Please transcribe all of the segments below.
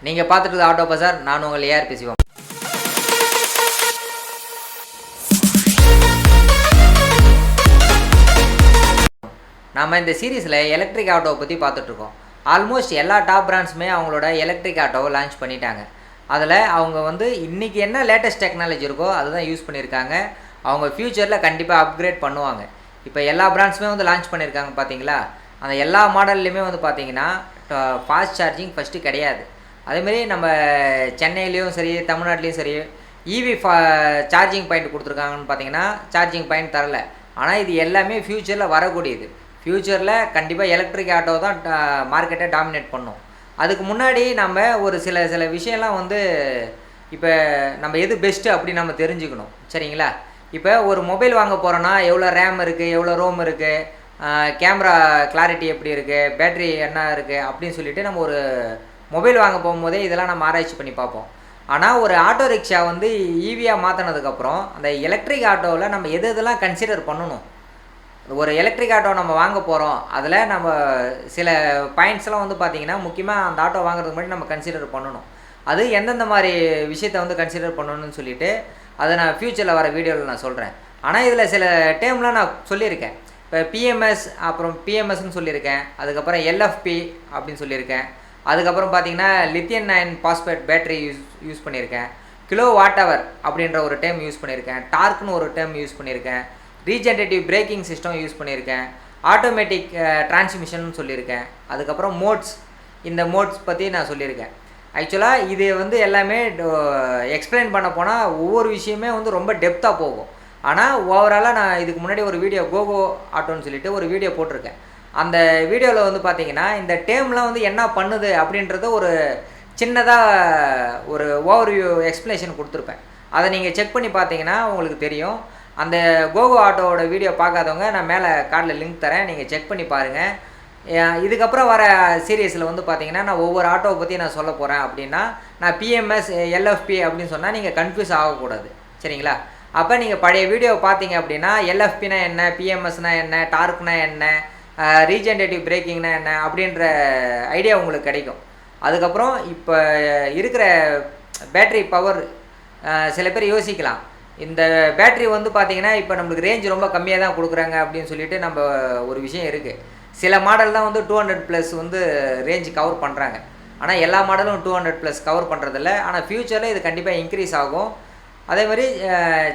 நீங்கள் பார்த்துட்டு ஆட்டோ பசார், நான் உங்கள் ஏஆர் பேசுவோம். நாம் இந்த சீரீஸில் எலக்ட்ரிக் ஆட்டோவை பற்றி பார்த்துட்ருக்கோம். ஆல்மோஸ்ட் எல்லா டாப் பிராண்ட்ஸுமே அவங்களோட எலக்ட்ரிக் ஆட்டோவை லான்ச் பண்ணிட்டாங்க. அதில் அவங்க இன்றைக்கி என்ன லேட்டஸ்ட் டெக்னாலஜி இருக்கோ அதுதான் யூஸ் பண்ணியிருக்காங்க. அவங்க ஃப்யூச்சரில் கண்டிப்பாக அப்கிரேட் பண்ணுவாங்க. இப்போ எல்லா பிராண்ட்ஸுமே லான்ச் பண்ணியிருக்காங்க பார்த்தீங்களா. அந்த எல்லா மாடல்லையுமே பார்த்தீங்கன்னா ஃபாஸ்ட் சார்ஜிங் ஃபஸ்ட்டு கிடையாது. அதேமாரி நம்ம சென்னையிலையும் சரி, தமிழ்நாட்டிலையும் சரி, இவி சார்ஜிங் பாயிண்ட் கொடுத்துருக்காங்கன்னு பார்த்தீங்கன்னா சார்ஜிங் பாயிண்ட் தரல. ஆனால் இது எல்லாமே ஃப்யூச்சரில் வரக்கூடியது. ஃப்யூச்சரில் கண்டிப்பாக எலக்ட்ரிக் ஆட்டோ தான் மார்க்கெட்டை டாமினேட் பண்ணும். அதுக்கு முன்னாடி நம்ம ஒரு சில விஷயம்லாம் இப்போ நம்ம எது பெஸ்ட்டு அப்படின்னு நம்ம தெரிஞ்சுக்கணும், சரிங்களா. இப்போ ஒரு மொபைல் வாங்க போகிறோன்னா எவ்வளோ ரேம் இருக்குது, எவ்வளோ ரோம் இருக்குது, கேமரா கிளாரிட்டி எப்படி இருக்குது, பேட்ரி என்ன இருக்குது அப்படின்னு சொல்லிவிட்டு நம்ம ஒரு மொபைல் வாங்க போகும்போதே இதெல்லாம் நம்ம ஆராய்ச்சி பண்ணி பார்ப்போம். ஆனால் ஒரு ஆட்டோ ரிக்ஷா ஈவியாக மாற்றினதுக்கப்புறம் அந்த எலக்ட்ரிக் ஆட்டோவில் நம்ம எதெல்லாம் கன்சிடர் பண்ணணும். ஒரு எலக்ட்ரிக் ஆட்டோ நம்ம வாங்க போகிறோம், அதில் நம்ம சில பாயிண்ட்ஸ்லாம் பார்த்திங்கன்னா முக்கியமாக அந்த ஆட்டோ வாங்குறதுக்கு முன்னாடி நம்ம கன்சிடர் பண்ணணும். அது எந்தெந்த மாதிரி விஷயத்தை கன்சிடர் பண்ணணும்னு சொல்லிவிட்டு அதை நான் ஃப்யூச்சரில் வர வீடியோவில் நான் சொல்கிறேன். ஆனால் இதில் சில டேர்ம்லாம் நான் சொல்லியிருக்கேன். இப்போ பிஎம்எஸ், அப்புறம் பிஎம்எஸ்ன்னு சொல்லியிருக்கேன். அதுக்கப்புறம் எல்எஃப்பி அப்படின்னு சொல்லியிருக்கேன். அதுக்கப்புறம் பார்த்திங்கன்னா lithium ion phosphate battery use பண்ணியிருக்கேன். கிலோ வாட் ஹவர் அப்படின்ற ஒரு டேர்ம் யூஸ் பண்ணியிருக்கேன். டார்க்னு ஒரு டேர்ம் யூஸ் பண்ணியிருக்கேன். ரீஜென்ரேட்டிவ் பிரேக்கிங் சிஸ்டம் யூஸ் பண்ணியிருக்கேன். ஆட்டோமேட்டிக் டிரான்ஸ்மிஷன் சொல்லியிருக்கேன். அதுக்கப்புறம் மோட்ஸ், இந்த மோட்ஸ் பற்றி நான் சொல்லியிருக்கேன். ஆக்சுவலாக இது எல்லாமே எக்ஸ்பிளைன் பண்ண போனால் ஒவ்வொரு விஷயமே ரொம்ப டெப்த்தாக போகும். ஆனால் ஓவராலாக நான் இதுக்கு முன்னாடி ஒரு வீடியோ கோகோ ஆட்டோன்னு சொல்லிட்டு ஒரு வீடியோ போட்டிருக்கேன். அந்த வீடியோவில் பார்த்தீங்கன்னா இந்த டேர்ம்லாம் என்ன பண்ணுது அப்படின்றத ஒரு சின்னதாக ஒரு ஓவர்வியூ எக்ஸ்ப்ளனேஷன் கொடுத்துருப்பேன். அதை நீங்கள் செக் பண்ணி பார்த்தீங்கன்னா உங்களுக்கு தெரியும். அந்த கோகோ ஆட்டோவோட வீடியோ பார்க்காதவங்க நான் மேலே கார்டில் லிங்க் தரேன், நீங்கள் செக் பண்ணி பாருங்கள். இதுக்கப்புறம் வர சீரியஸில் பார்த்தீங்கன்னா நான் ஒவ்வொரு ஆட்டோவை பற்றி நான் சொல்ல போகிறேன். அப்படின்னா நான் பிஎம்எஸ் எல்எஃப்பி அப்படின்னு சொன்னால் நீங்கள் கன்ஃபியூஸ் ஆகக்கூடாது, சரிங்களா. அப்போ நீங்கள் பழைய வீடியோவை பார்த்தீங்க அப்படின்னா எல்எஃப்பினா என்ன, பிஎம்எஸ்னா என்ன, டார்க்னா என்ன, ரீஜென்ரேட்டிவ் பிரேக்கிங்னா என்ன அப்படின்ற ஐடியா உங்களுக்கு கிடைக்கும். அதுக்கப்புறம் இப்போ இருக்கிற பேட்ரி பவர் சில பேர் யோசிக்கலாம், இந்த பேட்ரி பார்த்தீங்கன்னா இப்போ நம்மளுக்கு ரேஞ்ச் ரொம்ப கம்மியாக தான் கொடுக்குறாங்க அப்படின்னு சொல்லிட்டு நம்ம ஒரு விஷயம் இருக்குது. சில மாடல் தான் 200+ ரேஞ்ச் கவர் பண்ணுறாங்க. ஆனால் எல்லா மாடலும் 200+ கவர் பண்ணுறதில்ல. ஆனால் ஃப்யூச்சரில் இது கண்டிப்பாக இன்க்ரீஸ் ஆகும். அதே மாதிரி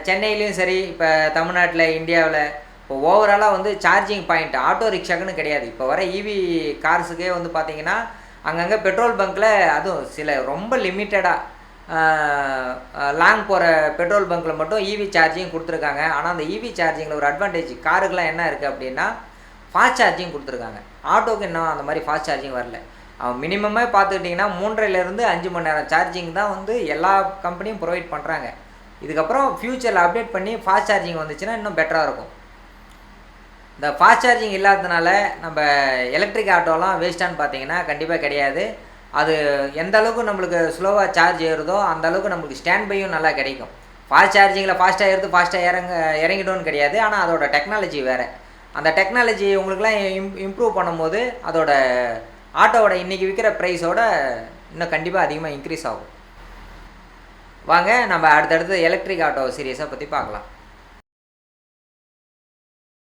சென்னையிலையும் சரி, இப்போ தமிழ்நாட்டில், இந்தியாவில் இப்போ ஓவராலாக சார்ஜிங் பாயிண்ட் ஆட்டோ ரிக்ஷாக்குன்னு கிடையாது. இப்போ வர இவி கார்ஸுக்கே பார்த்தீங்கன்னா அங்கங்கே பெட்ரோல் பங்க்கில், அதுவும் சில ரொம்ப லிமிட்டடாக லாங் போகிற பெட்ரோல் பங்க்கில் மட்டும் இவி சார்ஜிங் கொடுத்துருக்காங்க. ஆனால் அந்த இவி சார்ஜிங்கில் ஒரு அட்வான்டேஜ் காருக்கெலாம் என்ன இருக்குது அப்படின்னா ஃபாஸ்ட் சார்ஜிங் கொடுத்துருக்காங்க. ஆட்டோக்கு இன்னும் அந்த மாதிரி ஃபாஸ்ட் சார்ஜிங் வரல. மினிமமே பார்த்துக்கிட்டிங்கன்னா 3.5 to 5 மணி நேரம் சார்ஜிங் தான் எல்லா கம்பெனியும் ப்ரொவைட் பண்ணுறாங்க. இதுக்கப்புறம் ஃப்யூச்சரில் அப்டேட் பண்ணி ஃபாஸ்ட் சார்ஜிங் வந்துச்சுன்னா இன்னும் பெட்டராக இருக்கும். இந்த ஃபாஸ்ட் சார்ஜிங் இல்லாததுனால நம்ம எலக்ட்ரிக் ஆட்டோலாம் வேஸ்ட்டான்னு பார்த்தீங்கன்னா கண்டிப்பாக கிடையாது. அது எந்த அளவுக்கு நம்மளுக்கு ஸ்லோவாக சார்ஜ் ஏறுதோ அந்த அளவுக்கு நம்மளுக்கு ஸ்டாண்ட் பையும் நல்லா கிடைக்கும். ஃபாஸ்ட் சார்ஜிங்கில் ஃபாஸ்ட்டாக ஏறுது, ஃபாஸ்ட்டாக இறங்கிட்டோன்னு கிடையாது. ஆனால் அதோட டெக்னாலஜி வேறு. அந்த டெக்னாலஜி உங்களுக்குலாம் இம்ப்ரூவ் பண்ணும்போது அதோட ஆட்டோவோட இன்றைக்கி விற்கிற ப்ரைஸோட இன்னும் கண்டிப்பாக அதிகமாக இன்க்ரீஸ் ஆகும். வாங்க நம்ம அடுத்தடுத்து எலக்ட்ரிக் ஆட்டோ சீரியஸை பற்றி பார்க்கலாம்.